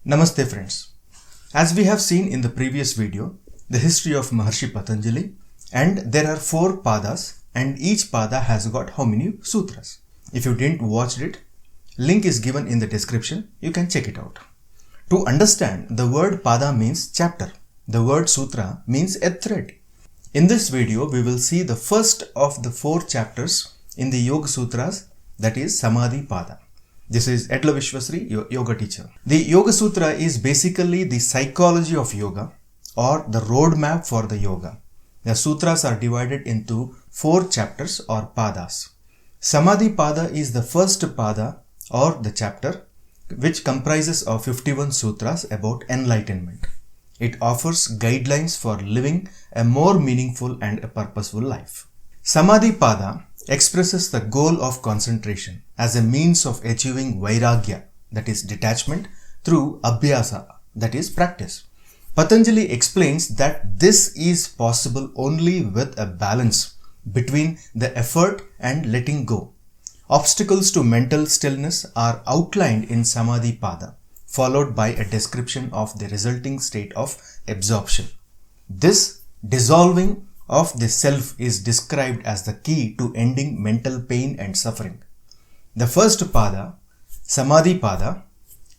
Namaste friends. As we have seen in the previous video, the history of Maharshi Patanjali, and there are 4 padas and each pada has got how many sutras. If you didn't watch it, link is given in the description, you can check it out. To understand, the word pada means chapter, the word sutra means a thread. In this video, we will see the first of the 4 chapters in the Yoga Sutras, that is Samadhi Pada. This is Edla Vishwasri, your yoga teacher. The Yoga Sutra is basically the psychology of yoga or the roadmap for the yoga. The sutras are divided into 4 chapters or padas. Samadhi Pada is the first pada or the chapter which comprises of 51 sutras about enlightenment. It offers guidelines for living a more meaningful and a purposeful life. Samadhi Pada expresses the goal of concentration as a means of achieving vairagya, that is detachment, through abhyasa, that is practice. Patanjali explains that this is possible only with a balance between the effort and letting go. Obstacles to mental stillness are outlined in Samadhi Pada, followed by a description of the resulting state of absorption. This dissolving of the self is described as the key to ending mental pain and suffering. The first pada, Samadhi Pada,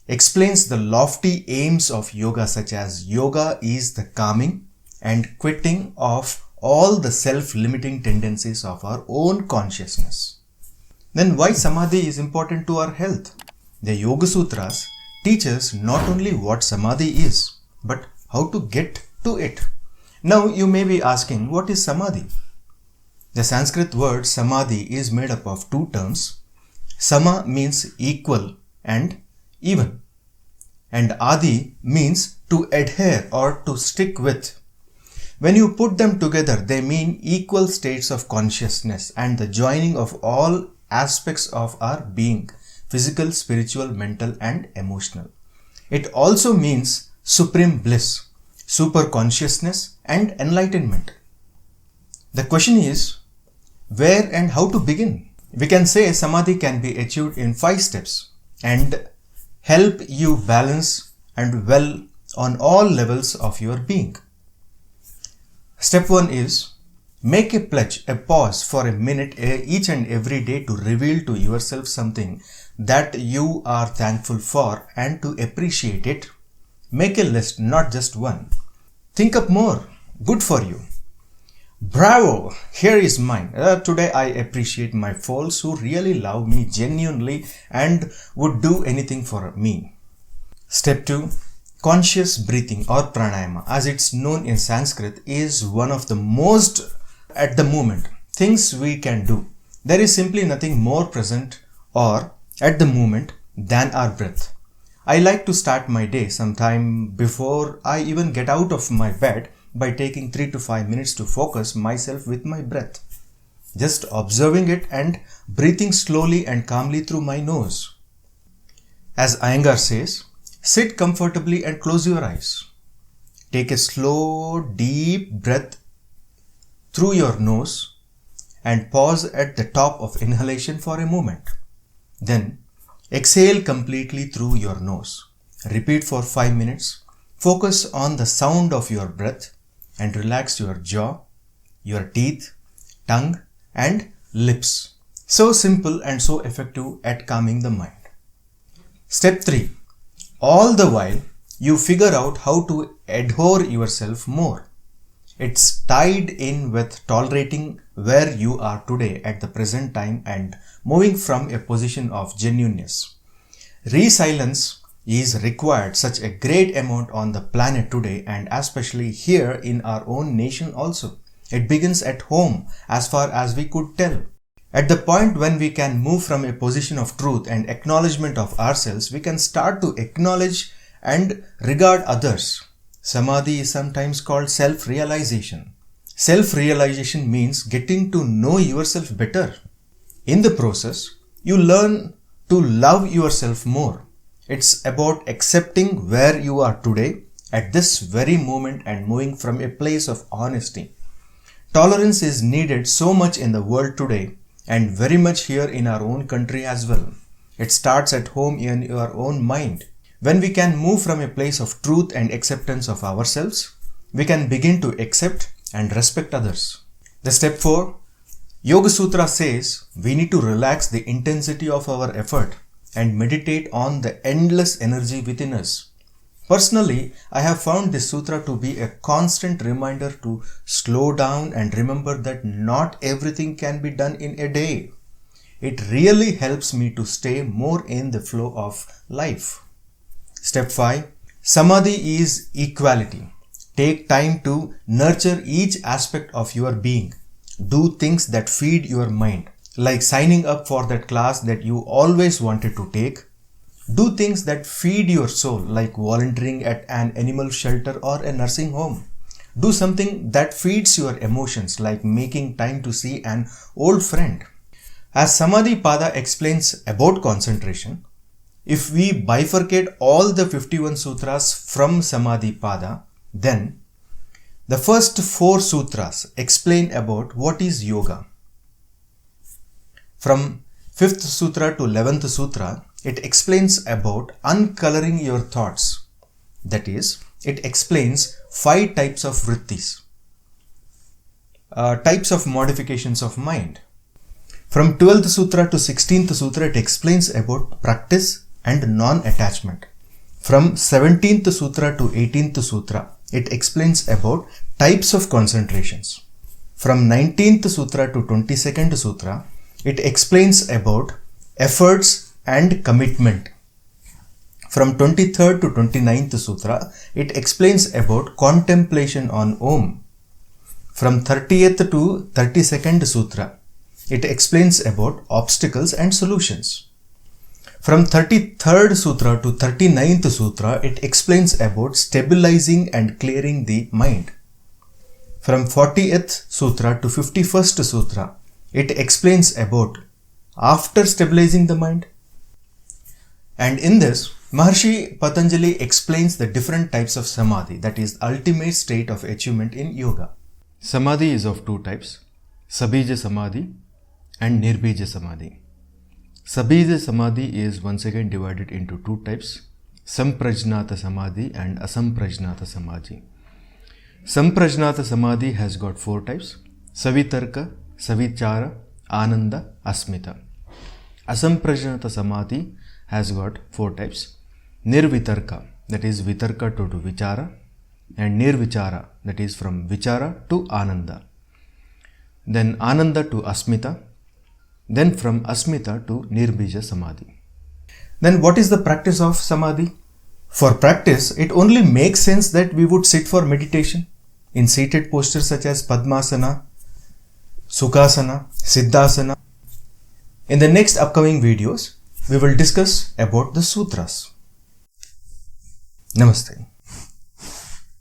explains the lofty aims of yoga, such as yoga is the calming and quitting of all the self-limiting tendencies of our own consciousness. Then why Samadhi is important to our health? The Yoga Sutras teach us not only what Samadhi is, but how to get to it. Now you may be asking, what is Samadhi? The Sanskrit word Samadhi is made up of 2 terms. Sama means equal and even, and Adi means to adhere or to stick with. When you put them together, they mean equal states of consciousness and the joining of all aspects of our being, physical, spiritual, mental and emotional. It also means supreme bliss, super consciousness and enlightenment. The question is, where and how to begin? We can say Samadhi can be achieved in 5 steps and help you balance and well on all levels of your being. Step 1 is, make a pledge, a pause for a minute each and every day to reveal to yourself something that you are thankful for and to appreciate it. Make a list, not just one. Think up more. Good for you. Bravo! Here is mine. Today I appreciate my foals who really love me genuinely and would do anything for me. Step 2. Conscious breathing or pranayama, as it's known in Sanskrit, is one of the most at the moment things we can do. There is simply nothing more present or at the moment than our breath. I like to start my day sometime before I even get out of my bed by taking 3 to 5 minutes to focus myself with my breath. Just observing it and breathing slowly and calmly through my nose. As Iyengar says, sit comfortably and close your eyes. Take a slow, deep breath through your nose and pause at the top of inhalation for a moment. Then exhale completely through your nose. Repeat for 5 minutes. Focus on the sound of your breath and relax your jaw, your teeth, tongue and lips. So simple and so effective at calming the mind. Step 3. All the while you figure out how to adore yourself more. It's tied in with tolerating where you are today at the present time and moving from a position of genuineness. Resilience is required such a great amount on the planet today and especially here in our own nation also. It begins at home as far as we could tell. At the point when we can move from a position of truth and acknowledgement of ourselves, we can start to acknowledge and regard others. Samadhi is sometimes called self-realization. Self-realization means getting to know yourself better. In the process, you learn to love yourself more. It's about accepting where you are today at this very moment and moving from a place of honesty. Tolerance is needed so much in the world today and very much here in our own country as well. It starts at home in your own mind. When we can move from a place of truth and acceptance of ourselves, we can begin to accept and respect others. The step 4, Yoga Sutra says we need to relax the intensity of our effort and meditate on the endless energy within us. Personally, I have found this sutra to be a constant reminder to slow down and remember that not everything can be done in a day. It really helps me to stay more in the flow of life. Step 5. Samadhi is equality. Take time to nurture each aspect of your being. Do things that feed your mind, like signing up for that class that you always wanted to take. Do things that feed your soul, like volunteering at an animal shelter or a nursing home. Do something that feeds your emotions, like making time to see an old friend. As Samadhi Pada explains about concentration, if we bifurcate all the 51 sutras from Samadhi Pada, then the first 4 sutras explain about what is yoga. From 5th sutra to 11th sutra, it explains about uncoloring your thoughts. That is, it explains 5 types of vrittis, types of modifications of mind. From 12th sutra to 16th sutra, it explains about practice and non-attachment. From 17th sutra to 18th sutra, it explains about types of concentrations. From 19th sutra to 22nd sutra, it explains about efforts and commitment. From 23rd to 29th sutra, it explains about contemplation on Om. From 30th to 32nd sutra, it explains about obstacles and solutions. From 33rd sutra to 39th sutra, it explains about stabilizing and clearing the mind. From 40th sutra to 51st sutra, it explains about after stabilizing the mind. And in this, Maharshi Patanjali explains the different types of samadhi, that is, ultimate state of achievement in yoga. Samadhi is of 2 types, Sabija Samadhi and Nirbija Samadhi. Sabija Samadhi is once again divided into 2 types, Samprajnata Samadhi and Asamprajnata Samadhi. Samprajnata Samadhi has got 4 types, Savitarka, Savichara, Ananda, Asmita. Asamprajnata Samadhi has got 4 types, Nirvitarka, that is Vitarka to Vichara, and Nirvichara, that is from Vichara to Ananda. Then Ananda to Asmita, then from Asmita to Nirbija Samadhi. Then what is the practice of Samadhi? For practice, it only makes sense that we would sit for meditation in seated postures such as Padmasana, Sukhasana, Siddhasana. In the next upcoming videos, we will discuss about the sutras. Namaste.